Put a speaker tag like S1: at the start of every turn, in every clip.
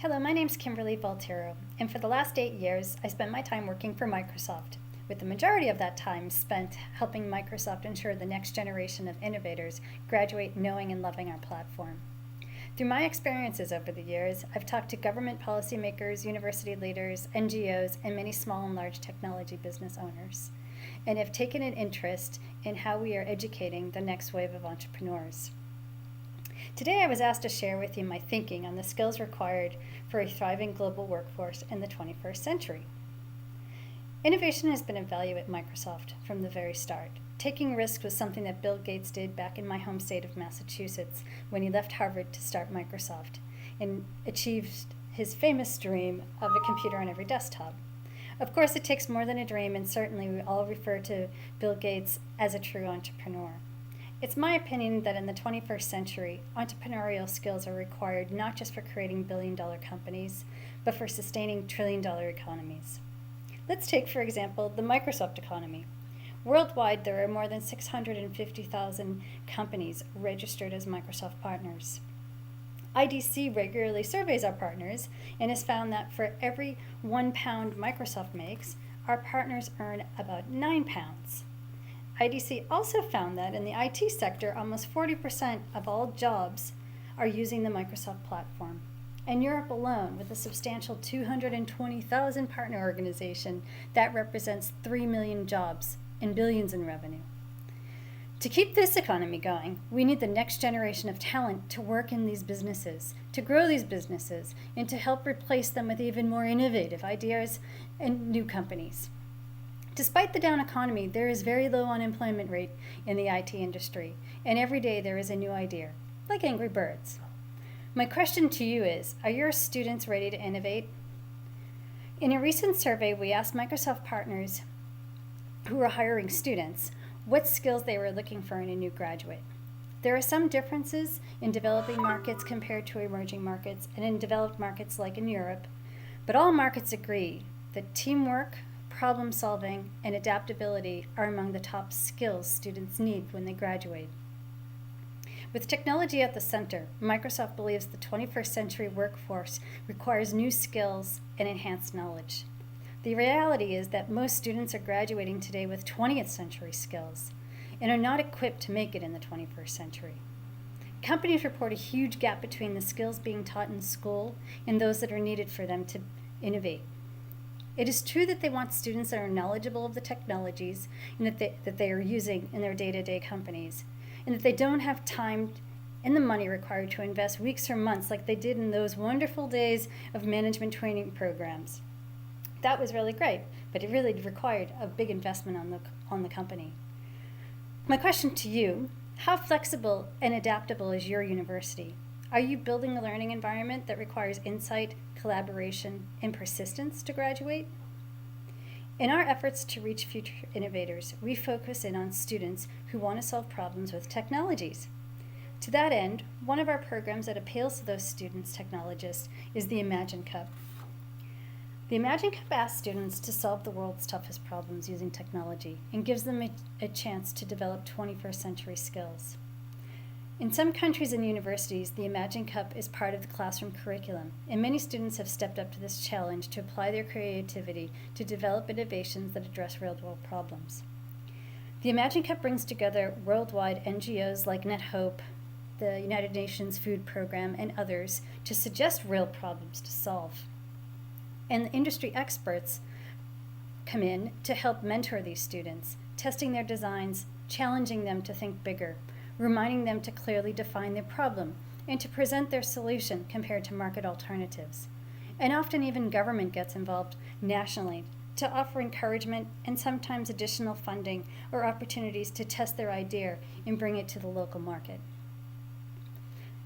S1: Hello, my name's Kimberly Voltero, and for the last 8 years, I spent my time working for Microsoft, with the majority of that time spent helping Microsoft ensure the next generation of innovators graduate knowing and loving our platform. Through my experiences over the years, I've talked to government policymakers, university leaders, NGOs, and many small and large technology business owners, and have taken an interest in how we are educating the next wave of entrepreneurs. Today I was asked to share with you my thinking on the skills required for a thriving global workforce in the 21st century. Innovation has been a value at Microsoft from the very start. Taking risks was something that Bill Gates did back in my home state of Massachusetts when he left Harvard to start Microsoft and achieved his famous dream of a computer on every desktop. Of course, it takes more than a dream, and certainly we all refer to Bill Gates as a true entrepreneur. It's my opinion that in the 21st century, entrepreneurial skills are required not just for creating billion-dollar companies, but for sustaining trillion-dollar economies. Let's take, for example, the Microsoft economy. Worldwide, there are more than 650,000 companies registered as Microsoft partners. IDC regularly surveys our partners and has found that for every 1 pound Microsoft makes, our partners earn about 9 pounds. IDC also found that in the IT sector, almost 40% of all jobs are using the Microsoft platform. In Europe alone, with a substantial 220,000 partner organization, that represents 3 million jobs and billions in revenue. To keep this economy going, we need the next generation of talent to work in these businesses, to grow these businesses, and to help replace them with even more innovative ideas and new companies. Despite the down economy, there is very low unemployment rate in the IT industry, and every day there is a new idea, like Angry Birds. My question to you is, are your students ready to innovate? In a recent survey, we asked Microsoft partners who were hiring students what skills they were looking for in a new graduate. There are some differences in developing markets compared to emerging markets and in developed markets like in Europe, but all markets agree that teamwork, problem solving, and adaptability are among the top skills students need when they graduate. With technology at the center, Microsoft believes the 21st century workforce requires new skills and enhanced knowledge. The reality is that most students are graduating today with 20th century skills and are not equipped to make it in the 21st century. Companies report a huge gap between the skills being taught in school and those that are needed for them to innovate. It is true that they want students that are knowledgeable of the technologies and that they are using in their day-to-day companies, and that they don't have time and the money required to invest weeks or months like they did in those wonderful days of management training programs. That was really great, but it really required a big investment on the company. My question to you, how flexible and adaptable is your university? Are you building a learning environment that requires insight, collaboration, and persistence to graduate? In our efforts to reach future innovators, we focus in on students who want to solve problems with technologies. To that end, one of our programs that appeals to those students, technologists, is the Imagine Cup. The Imagine Cup asks students to solve the world's toughest problems using technology and gives them a chance to develop 21st century skills. In some countries and universities, the Imagine Cup is part of the classroom curriculum, and many students have stepped up to this challenge to apply their creativity to develop innovations that address real-world problems. The Imagine Cup brings together worldwide NGOs like NetHope, the United Nations Food Program, and others to suggest real problems to solve. And the industry experts come in to help mentor these students, testing their designs, challenging them to think bigger, reminding them to clearly define their problem and to present their solution compared to market alternatives. And often even government gets involved nationally to offer encouragement and sometimes additional funding or opportunities to test their idea and bring it to the local market.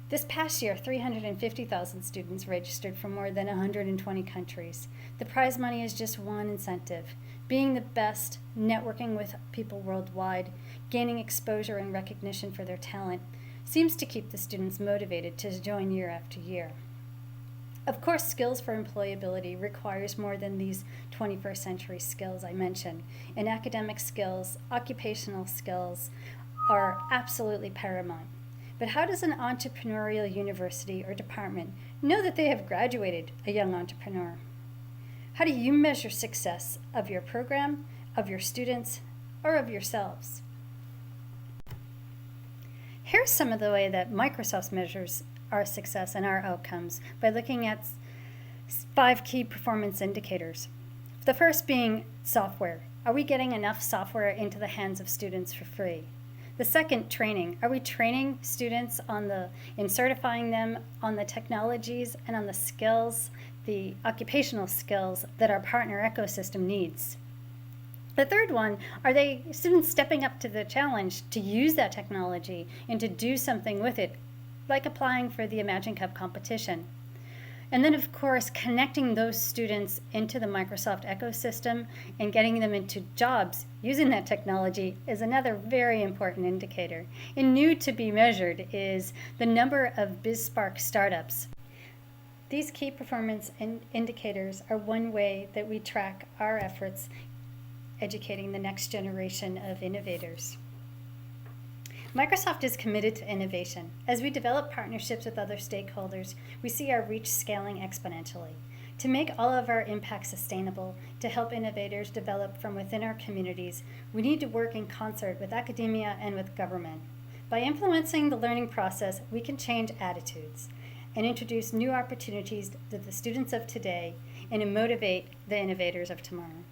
S1: This past year, 350,000 students registered from more than 120 countries. The prize money is just one incentive: being the best, networking with people worldwide, gaining exposure and recognition for their talent seems to keep the students motivated to join year after year. Of course, skills for employability requires more than these 21st century skills I mentioned, and academic skills, occupational skills are absolutely paramount. But how does an entrepreneurial university or department know that they have graduated a young entrepreneur. How do you measure success of your program, of your students, or of yourselves? Here's some of the way that Microsoft measures our success and our outcomes by looking at 5 key performance indicators. The first being software. Are we getting enough software into the hands of students for free? The second, training. Are we training students in certifying them on the technologies and on the skills, the occupational skills that our partner ecosystem needs? The third one, are they students stepping up to the challenge to use that technology and to do something with it, like applying for the Imagine Cup competition? And then, of course, connecting those students into the Microsoft ecosystem and getting them into jobs using that technology is another very important indicator. And new to be measured is the number of BizSpark startups. These key performance indicators are one way that we track our efforts educating the next generation of innovators. Microsoft is committed to innovation. As we develop partnerships with other stakeholders, we see our reach scaling exponentially. To make all of our impact sustainable, to help innovators develop from within our communities, we need to work in concert with academia and with government. By influencing the learning process, we can change attitudes and introduce new opportunities to the students of today and to motivate the innovators of tomorrow.